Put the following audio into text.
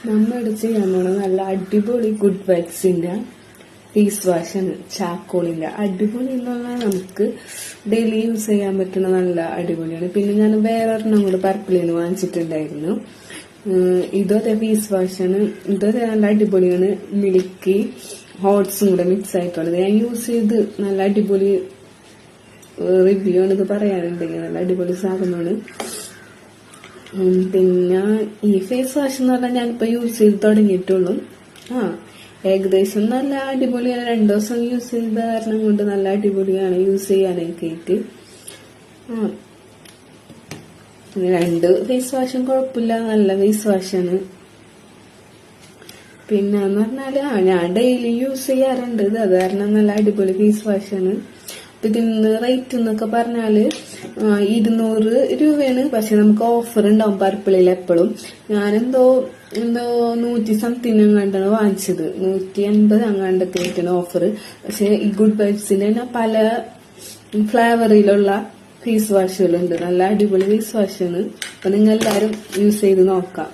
നമ്മളിവിടെ ചെയ്യാൻ പോണ നല്ല അടിപൊളി ഗുഡ് വൈബ്സിന്റെ ഫേസ് വാഷാണ്. ചാക്കോളിന്റെ അടിപൊളി എന്ന് പറഞ്ഞാൽ നമുക്ക് ഡെയിലി യൂസ് ചെയ്യാൻ പറ്റുന്ന നല്ല അടിപൊളിയാണ്. പിന്നെ ഞാൻ വേറൊരെണ്ണം കൂടെ പർപ്പിളിന്ന് വാങ്ങിച്ചിട്ടുണ്ടായിരുന്നു. ഇതോടെ ഫേസ് വാഷാണ്. ഇതോടെ നല്ല അടിപൊളിയാണ്. മിൽക്കി ഹോട്ട്സും കൂടെ മിക്സ് ആയിട്ടുള്ളത് ഞാൻ യൂസ് ചെയ്ത് നല്ല അടിപൊളി റിവ്യൂ ആണ്. ഇത് പറയാനുണ്ടെങ്കിൽ നല്ല അടിപൊളി സാധനമാണ്. പിന്നെ ഈ ഫേസ് വാഷ് എന്ന് പറഞ്ഞാൽ ഞാനിപ്പോ യൂസ് ചെയ്ത് തുടങ്ങിയിട്ടുള്ളൂ. ഏകദേശം നല്ല അടിപൊളിയാണ്. 2 ദിവസം യൂസ് ചെയ്ത കാരണം കൊണ്ട് നല്ല അടിപൊളിയാണ് യൂസ് ചെയ്യാനൊക്കെ ആയിട്ട്. 2 ഫേസ് വാഷും കുഴപ്പമില്ല, നല്ല ഫേസ് വാഷാണ്. പിന്നെന്ന് പറഞ്ഞാല് ഞാൻ ഡെയിലി യൂസ് ചെയ്യാറുണ്ട്. ഇത് അത് കാരണം നല്ല അടിപൊളി ഫേസ് വാഷാണ്. അപ്പൊ ഇതിന് റേറ്റ് എന്നൊക്കെ പറഞ്ഞാല് 200 രൂപയാണ്. പക്ഷെ നമുക്ക് ഓഫർ ഉണ്ടാവും പർപ്പിളിൽ എപ്പോഴും. ഞാനെന്തോ 100 സംതിങ് അങ്ങാണ്ടാണ് വാങ്ങിച്ചത്. 180 അങ്ങാണ്ടൊക്കെ ആയിട്ടാണ് ഓഫർ. പക്ഷെ ഈ ഗുഡ് വൈബ്സിന്റെ തന്നെ പല ഫ്ലേവറിലുള്ള ഫേസ് വാഷുകളുണ്ട്. നല്ല അടിപൊളി ഫേസ് വാഷാണ്. അപ്പൊ നിങ്ങൾ എല്ലാരും യൂസ് ചെയ്ത് നോക്കാം.